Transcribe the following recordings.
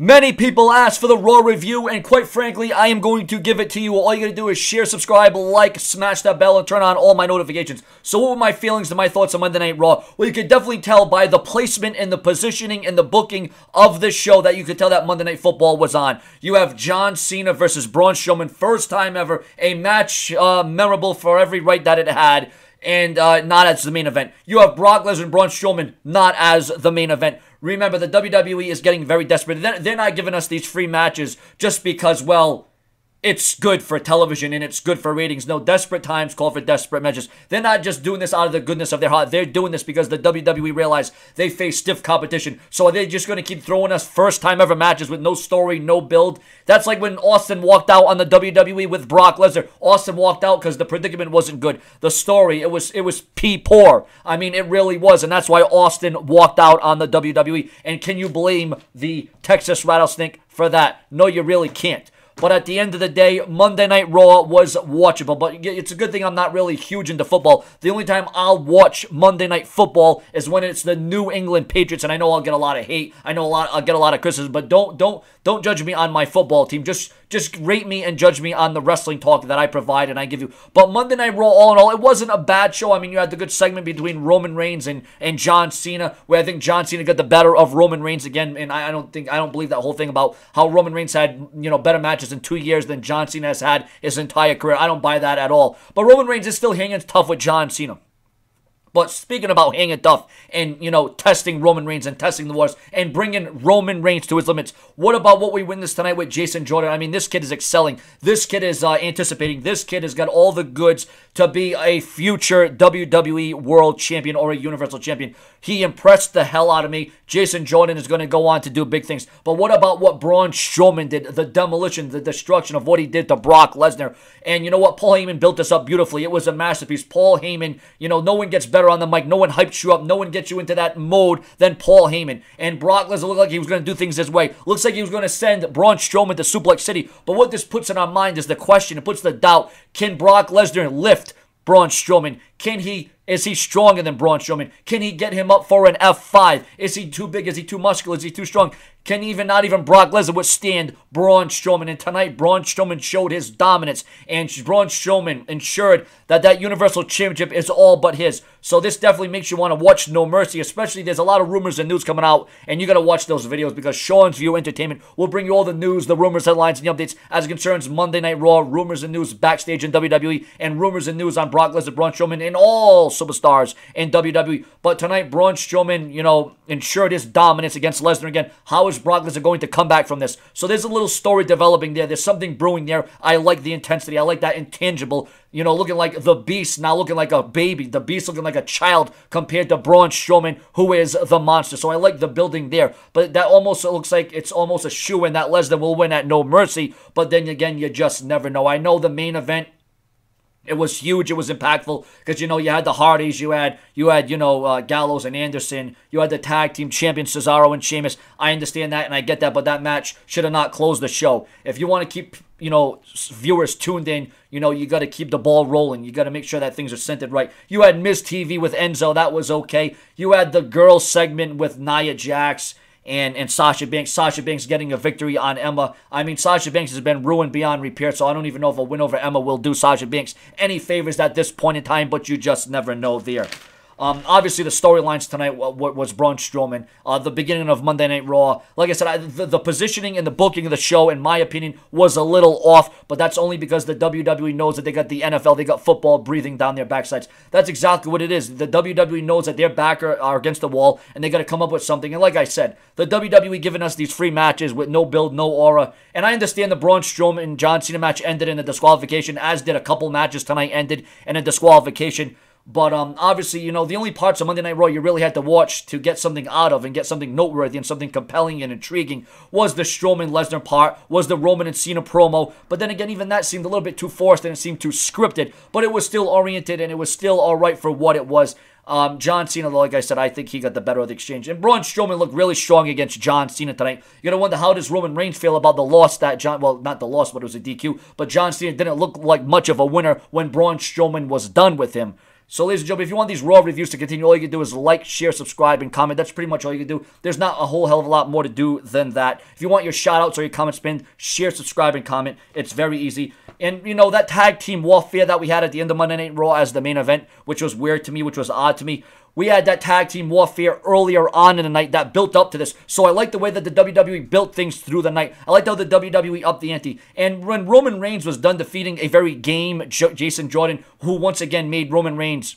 Many people ask for the Raw review, and quite frankly, I am going to give it to you. All you gotta do is share, subscribe, like, smash that bell, and turn on all my notifications. So what were my feelings and my thoughts on Monday Night Raw? Well, you could definitely tell by the placement and the positioning and the booking of this show that you could tell that Monday Night Football was on. You have John Cena versus Braun Strowman, first time ever, a match memorable for every right that it had, and not as the main event. You have Brock Lesnar and Braun Strowman not as the main event. Remember, the WWE is getting very desperate. They're not giving us these free matches just because, well, it's good for television and it's good for ratings. No, desperate times call for desperate measures. They're not just doing this out of the goodness of their heart. They're doing this because the WWE realize they face stiff competition. So are they just going to keep throwing us first time ever matches with no story, no build? That's like when Austin walked out on the WWE with Brock Lesnar. Austin walked out because the predicament wasn't good. The story, it was poor. I mean, it really was. And that's why Austin walked out on the WWE. And can you blame the Texas Rattlesnake for that? No, you really can't. But at the end of the day, Monday Night Raw was watchable. But it's a good thing I'm not really huge into football. The only time I'll watch Monday Night Football is when it's the New England Patriots, and I know I'll get a lot of hate. I know I'll get a lot of criticism. But don't judge me on my football team. Just rate me and judge me on the wrestling talk that I provide and I give you. But Monday Night Raw, all in all, it wasn't a bad show. I mean, you had the good segment between Roman Reigns and John Cena, where I think John Cena got the better of Roman Reigns again. And I don't believe that whole thing about how Roman Reigns had, better matches in 2 years than John Cena has had his entire career. I don't buy that at all. But Roman Reigns is still hanging tough with John Cena. But speaking about hanging tough and, testing Roman Reigns and testing the waters and bringing Roman Reigns to his limits, what about what we witnessed tonight with Jason Jordan? I mean, this kid is excelling. This kid is anticipating. This kid has got all the goods to be a future WWE World Champion or a Universal Champion. He impressed the hell out of me. Jason Jordan is going to go on to do big things. But what about what Braun Strowman did? The demolition, the destruction of what he did to Brock Lesnar. And you know what? Paul Heyman built this up beautifully. It was a masterpiece. Paul Heyman, no one gets better on the mic. No one hypes you up. No one gets you into that mode than Paul Heyman. And Brock Lesnar looked like he was going to do things his way. Looks like he was going to send Braun Strowman to Suplex City. But what this puts in our mind is the question. It puts the doubt. Can Brock Lesnar lift Braun Strowman? Is he stronger than Braun Strowman? Can he get him up for an F5? Is he too big? Is he too muscular? Is he too strong? Can not even Brock Lesnar withstand Braun Strowman? And tonight, Braun Strowman showed his dominance. And Braun Strowman ensured that Universal Championship is all but his. So this definitely makes you want to watch No Mercy. Especially, there's a lot of rumors and news coming out. And you got to watch those videos because Sean's View Entertainment will bring you all the news, the rumors, headlines, and the updates as it concerns Monday Night Raw, rumors and news backstage in WWE, and rumors and news on Brock Lesnar, Braun Strowman, and all superstars in WWE. But tonight, Braun Strowman, ensured his dominance against Lesnar again. How is Brock Lesnar going to come back from this? So there's a little story developing there. There's something brewing there. I like the intensity. I like that intangible, looking like the Beast, now looking like a baby. The Beast looking like a child compared to Braun Strowman, who is the monster. So I like the building there. But that almost looks like it's almost a shoo-in that Lesnar will win at No Mercy. But then again, you just never know. I know the main event, it was huge. It was impactful because, you had the Hardys. You had Gallows and Anderson. You had the tag team champions, Cesaro and Sheamus. I understand that and I get that, but that match should have not closed the show. If you want to keep, viewers tuned in, you got to keep the ball rolling. You got to make sure that things are centered right. You had Miz TV with Enzo. That was okay. You had the girls segment with Nia Jax and Sasha Banks. Sasha Banks getting a victory on Emma. I mean, Sasha Banks has been ruined beyond repair, so I don't even know if a win over Emma will do Sasha Banks any favors at this point in time, but you just never know there. Obviously, the storylines tonight was Braun Strowman. The beginning of Monday Night Raw. Like I said, the positioning and the booking of the show, in my opinion, was a little off. But that's only because the WWE knows that they got the NFL, they got football breathing down their backsides. That's exactly what it is. The WWE knows that their back are against the wall, and they got to come up with something. And like I said, the WWE giving us these free matches with no build, no aura. And I understand the Braun Strowman and John Cena match ended in a disqualification, as did a couple matches tonight ended in a disqualification. But obviously, the only parts of Monday Night Raw you really had to watch to get something out of and get something noteworthy and something compelling and intriguing was the Strowman-Lesnar part, was the Roman and Cena promo. But then again, even that seemed a little bit too forced and it seemed too scripted. But it was still oriented and it was still all right for what it was. John Cena, like I said, I think he got the better of the exchange. And Braun Strowman looked really strong against John Cena tonight. You're going to wonder, how does Roman Reigns feel about the loss that not the loss, but it was a DQ. But John Cena didn't look like much of a winner when Braun Strowman was done with him. So, ladies and gentlemen, if you want these Raw reviews to continue, all you can do is like, share, subscribe, and comment. That's pretty much all you can do. There's not a whole hell of a lot more to do than that. If you want your shout-outs or your comments pinned, share, subscribe, and comment. It's very easy. And, you know, that tag team warfare that we had at the end of Monday Night Raw as the main event, which was weird to me, which was odd to me. We had that tag team warfare earlier on in the night that built up to this. So I like the way that the WWE built things through the night. I liked how the WWE upped the ante. And when Roman Reigns was done defeating a very game Jason Jordan, who once again made Roman Reigns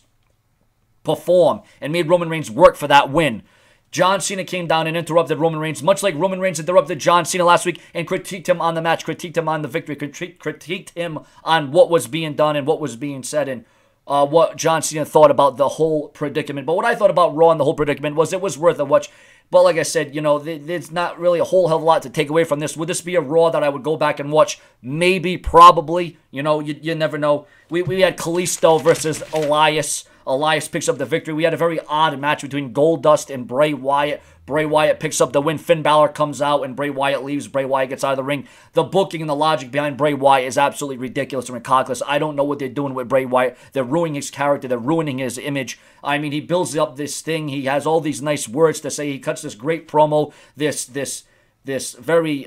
perform and made Roman Reigns work for that win, John Cena came down and interrupted Roman Reigns, much like Roman Reigns interrupted John Cena last week and critiqued him on the match, critiqued him on the victory, critiqued him on what was being done and what was being said and what John Cena thought about the whole predicament. But what I thought about Raw and the whole predicament was it was worth a watch. But like I said, you know, there's not really a whole hell of a lot to take away from this. Would this be a Raw that I would go back and watch? Maybe, probably. You know, you never know. We had Kalisto versus Elias. Elias picks up the victory. We had a very odd match between Goldust and Bray Wyatt. Bray Wyatt picks up the win. Finn Balor comes out and Bray Wyatt leaves. Bray Wyatt gets out of the ring. The booking and the logic behind Bray Wyatt is absolutely ridiculous and ridiculous. I don't know what they're doing with Bray Wyatt. They're ruining his character. They're ruining his image. I mean, he builds up this thing. He has all these nice words to say. He cuts this great promo. This very, you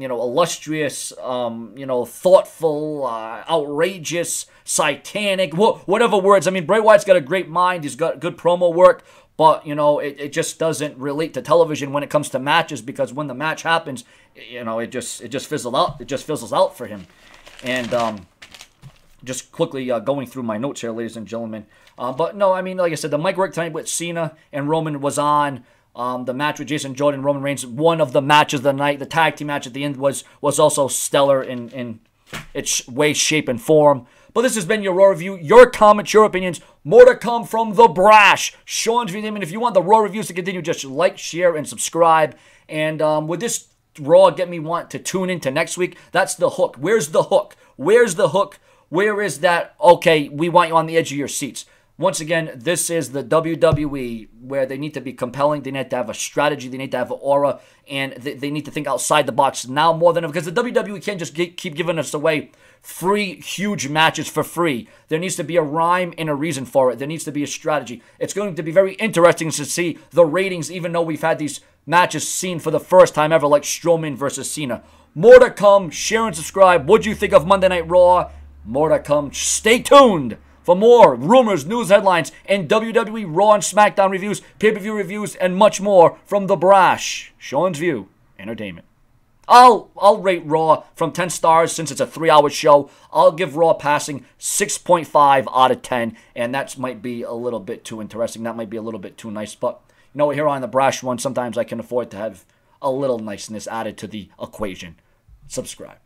know, illustrious, you know, thoughtful, outrageous, satanic, whatever words. I mean, Bray Wyatt's got a great mind. He's got good promo work. But, you know, it just doesn't relate to television when it comes to matches because when the match happens, you know, it just fizzles out. It just fizzles out for him. And just quickly going through my notes here, ladies and gentlemen. But, no, I mean, like I said, the mic work tonight with Cena and Roman was on. The match with Jason Jordan and Roman Reigns, one of the matches of the night. The tag team match at the end was also stellar in its way, shape, and form. But this has been your Raw review. Your comments, your opinions. More to come from the Brash. Sean's name. And if you want the Raw reviews to continue, just like, share, and subscribe. And with this Raw get me want to tune into next week, that's the hook. Where's the hook? Where's the hook? Where is that? Okay, we want you on the edge of your seats. Once again, this is the WWE where they need to be compelling. They need to have a strategy. They need to have an aura. And they need to think outside the box now more than ever. Because the WWE can't just keep giving us away free, huge matches for free. There needs to be a rhyme and a reason for it. There needs to be a strategy. It's going to be very interesting to see the ratings, even though we've had these matches seen for the first time ever, like Strowman versus Cena. More to come. Share and subscribe. What do you think of Monday Night Raw? More to come. Stay tuned for more rumors, news, headlines, and WWE Raw and SmackDown reviews, pay-per-view reviews, and much more from the Brash. Sean's View Entertainment. I'll rate Raw from 10 stars since it's a 3-hour show. I'll give Raw passing 6.5 out of 10, and that might be a little bit too interesting. That might be a little bit too nice, but you know, here on the Brash one, sometimes I can afford to have a little niceness added to the equation. Subscribe.